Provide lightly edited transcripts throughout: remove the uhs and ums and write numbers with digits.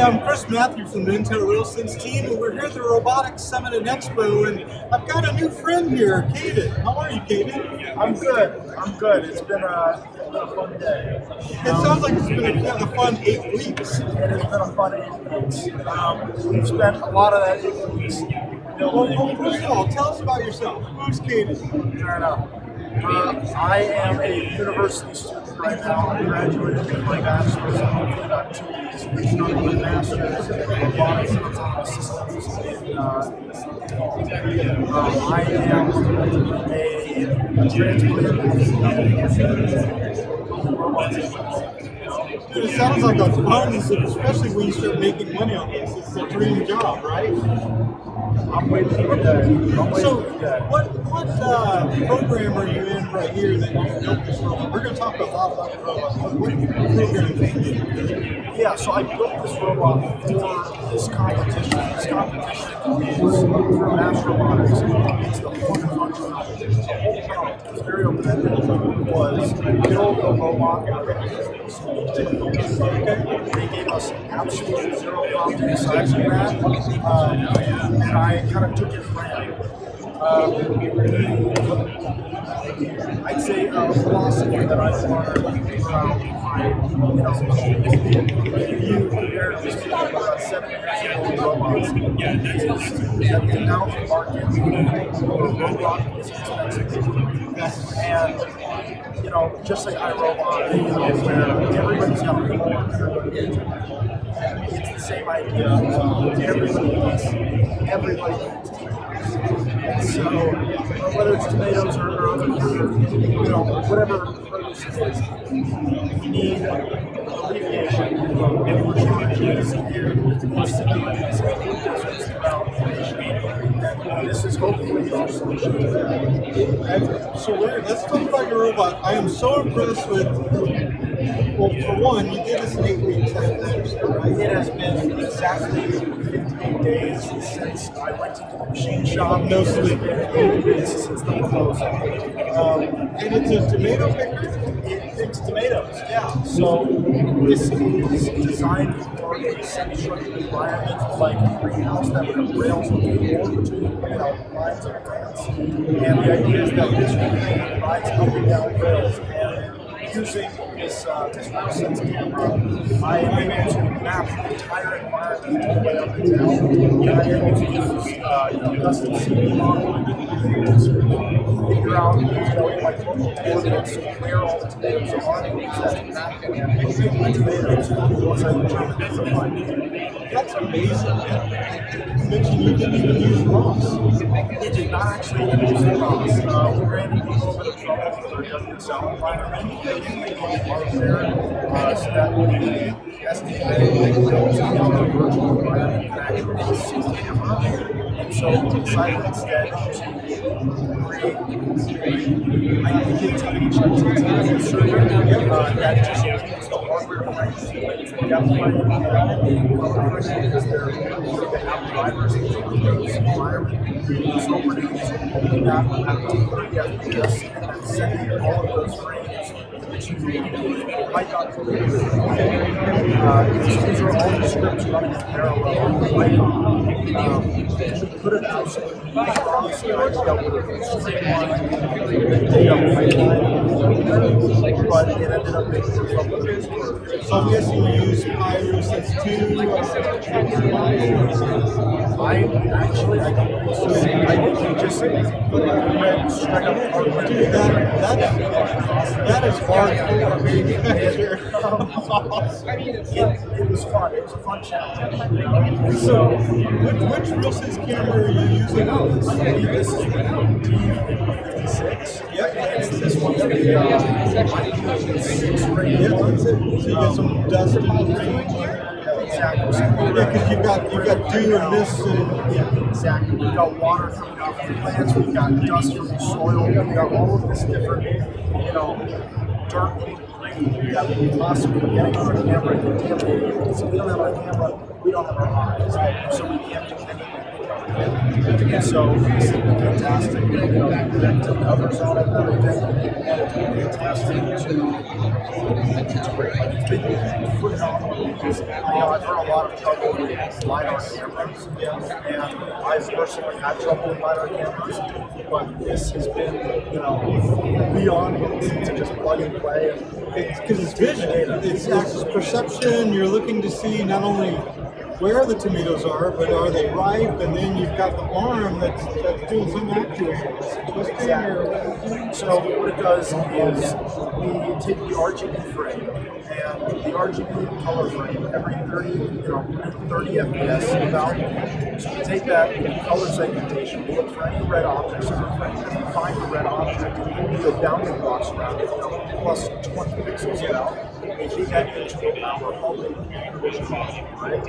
I'm Matthieu from the Intel RealSense team, and we're here at the Robotics Summit and Expo, and I've got a new friend here, Kaedin. How are you, Kaedin? I'm good. I'm good. It's been a fun day. It sounds like it's been a fun 8 weeks. It has been a fun 8 weeks. We've spent a lot of that 8 weeks building. Well, first of all, tell us about yourself. Who's Kaedin? Fair enough. I am a university student right now. I'm graduating with my bachelor's in hopefully about 2 weeks. We're starting my master's in robotics and autonomous systems. I am a transplant. Dude, it sounds like a fun, especially when you start making money on this. It's a dream job, right? I'm waiting for that. So, what program are you in right here that you built this robot? We're going to talk a lot about the robot. What program are you in? Yeah, so I built this robot for this competition. This competition is for MassRobotics. It's the fun function competition. The whole challenge was very open-ended. Was build a robot and they gave us absolutely zero prompting aside from that, and I kind of took it and ran. I'd say a philosophy that I've learned around my, if you compare this to about 7 years ago robots, is that the now market for a robot is expensive. And, just like iRobot, where everybody's got a phone, it's the same idea. Everybody needs so, whether it's tomatoes or other fruit, whatever produce it is, we need alleviation from animal shortages and stabilities and food deserts throughout the nation. And this is hopefully our solution to that. So let's talk about your robot. I am so impressed with, well, for one, you did this in 8 weeks. It has been exactly 58 days since I went into the machine shop. No sleep. 8 weeks since the proposal. And it's a tomato picker? It picks tomatoes, yeah. So this is designed for a semi-structured environment like a greenhouse that would have rails on the floor between lines of plants. And the idea is that this thing rides up and down rails. And using this RealSense camera, I am able to map the entire environment all the way up and down. And I'm able to use custom CD modeling to figure out, in my local coordinates, where all the tomatoes are, and use that to map and pick my tomatoes once I determine it's a line. That's amazing. You mentioned you didn't even use Ross. We did not actually use Ross. We ran into a little bit of trouble with our WSL environment. They call hardware so that the SDK built a virtual environment that actually sees the camera. And so we decided instead to create a HTTP server that just uses the hardware frames. It's the depth frame because they have drivers in those environment. So we're doing that at 30 FPS and then sending all of those frames to Python. These are all the scripts running in parallel on Python. We put it out so that we can dealt with a streamline data pipeline, but it ended up being trouble. So I'm guessing you use RealSense 2. I don't think so. I think you just read straight up hardware. Dude, that is hard. It was fun. It was a fun challenge. So, which RealSense camera are you using? I believe this is the D56. Yep. It's this one. It's 6 rated. Yep, that's it. So you get some dust in the range. Exactly. Yeah, because you've got dew and mist and yeah, exactly. We've got water coming off the plants. We've got dust from the soil. We've got all of this different, dirt that we can possibly be getting on our camera and contaminating. So we don't have our camera. We don't have our eyes, so we can't do anything. And so this has been fantastic. The covers on it and everything, and it's been fantastic it's been phenomenal because I've heard a lot of trouble with LiDAR cameras, and I've personally had trouble with LiDAR cameras, but this has been, beyond easy to just plug and play. Because it's vision, it's perception. You're looking to see not only where the tomatoes are, but are they ripe? And then you've got the arm that's doing some actuators. Exactly. So what it does is we take the RGB frame and the RGB color frame every 30 FPS about. So we take that color segmentation, we look for any red objects in the frame. If we find the red object, we do a bounding box around it, plus 20 pixels about. We feed that into our public computer vision model, right?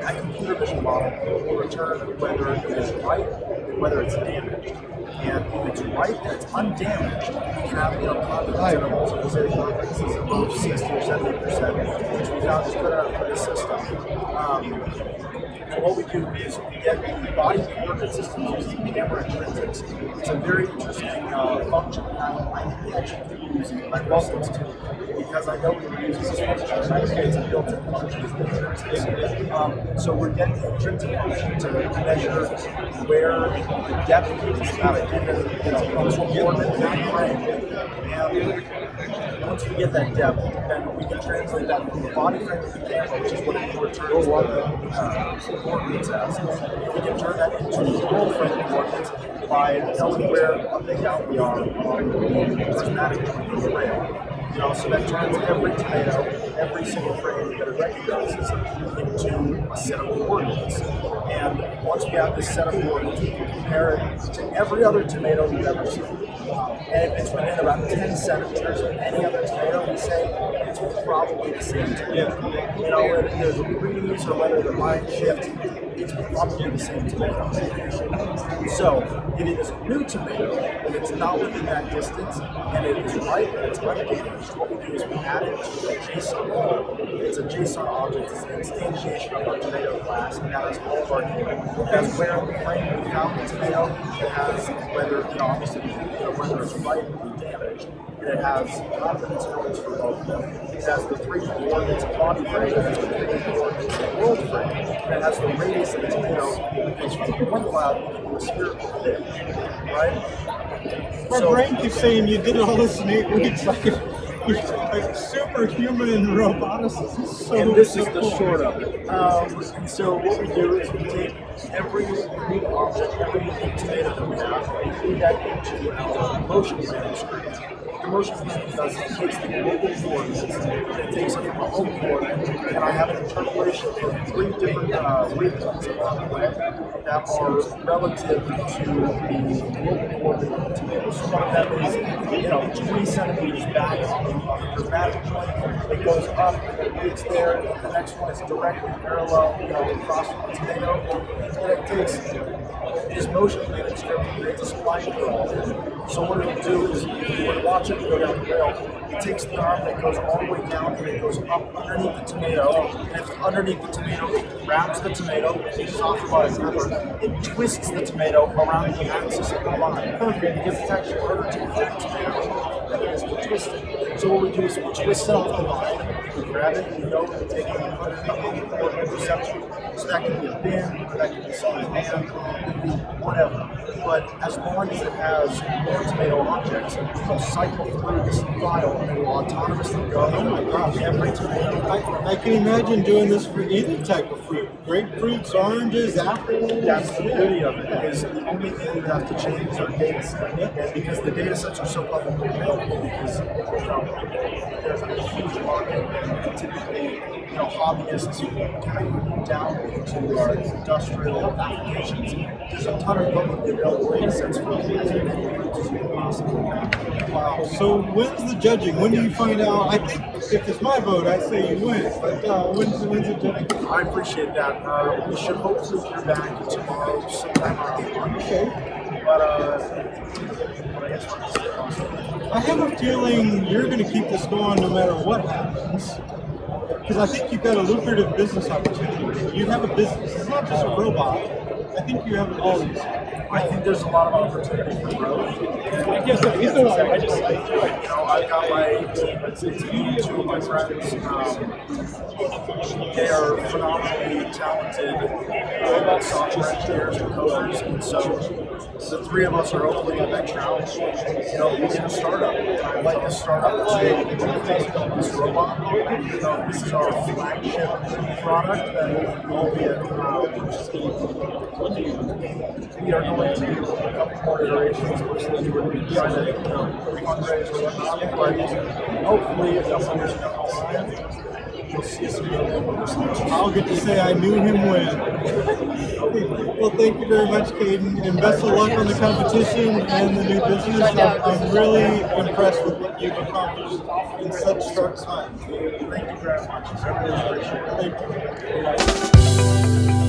That computer vision model will return whether it is right and whether it's damaged. And if it's right and it's undamaged, we can have confidence intervals of say confidences above 60 or 70%, which we found is good enough for this system. And what we do is we get the body coordinate system using camera intrinsics. It's a very interesting function that I actually could use my RealSense too, because I know we were using this function, and I think it's a built-in function as the intrinsics. So we're getting the intrinsic function to measure where the depth is at a given functional coordinate in that frame. And once we get that depth, then we can translate that from the body frame of the camera, which is what it returns the coordinates as. We can turn that into the world frame coordinates by telling where up and down we are on the prismatic rail. So that turns every tomato, every single frame that it recognizes into a set of coordinates. And once we have this set of coordinates, we can compare it to every other tomato we've ever seen. And if it's within about 10 centimeters of any other tomato, we say it's probably the same tomato. Whether there's a breeze or whether the line shifts, it's probably the same tomato. So if it is a new tomato and it's not within that distance and it is right and it's undamaged, what we do is we add it to a JSON file. It's a JSON object, it's an instantiation of our tomato class, and that has all of our data. It has where in the frame we found the tomato, it has whether obviously whether it's right or damaged, and it has confidence intervals for both of them. It has the 3D coordinates of body frame, it has the 3D coordinates of world frame, and it has the radius of the tomato, because from one cloud into a spherical fit, right? My brain keeps saying you did all this in 8 weeks, like superhuman roboticist. And this is the short of it. And so what we do is we take every unique object, every unique tomato that we have, and feed that into our motion planning screen. The motion planning does it takes the global coordinates, and it takes it from a home coordinate, and I have an interpolation of 3 different waypoints along the way that are relative to the global coordinate of the tomato. So one of them is 20 centimeters back on the dramatic joint. It goes up, it's there, and the next one is directly parallel, across the tomato. And it takes this motion planning script and creates a spline curve. So what it'll do is, if you were to watch it go down the rail, it takes the arm that goes all the way down and it goes up underneath the tomato, and if underneath the tomato, it grabs the tomato, it's off by a gripper, it twists the tomato around the axis of the line. Perfect, because it's actually harder to eject tomato than it is to twist it. So what we do is we twist it off the line, we grab it, and we go and take it and put it in the coordinate perception. So that can be a bin, or that can be someone's hand, it can be whatever. But as long as it has more tomato objects, it'll cycle through this file and it will autonomously go every tomato. I can imagine doing this for any type of fruit. Grapefruits, oranges, apples. That's the beauty of it, is the only thing we have to change is our data set. And because the data sets are so publicly available, because there's a huge market, and typically hobbyists who kind of down into our industrial applications. There's a ton of publicly available data sets for as many fruits as you can possibly have. Wow. So when's the judging? When do you find out? I think if it's my vote, I say you win. But when's the judging? I appreciate that. We should hopefully hear back tomorrow, sometime around lunch. Okay. But I guess we're just I have a feeling you're going to keep this going no matter what happens. Because I think you've got a lucrative business opportunity. You have a business. It's not just a robot. I think you have all these. I think there's a lot of opportunity for growth. Yes, sir. He's the one. I just. I've got my team. It's me, two of my friends. They are phenomenally talented software engineers and coders, and so the three of us are opening a venture out. In a startup. I like this startup to this robot. This is our flagship product that albeit we are going to do a couple more iterations, which we would be trying to fundraise or whatnot, but hopefully a couple years down the line, you'll see some I'll get to say I knew him when. Well, thank you very much, Kaedin, and best of luck on the competition and the new business. I'm really impressed with what you've accomplished in such short time. Thank you very much. I really appreciate it. Thank you.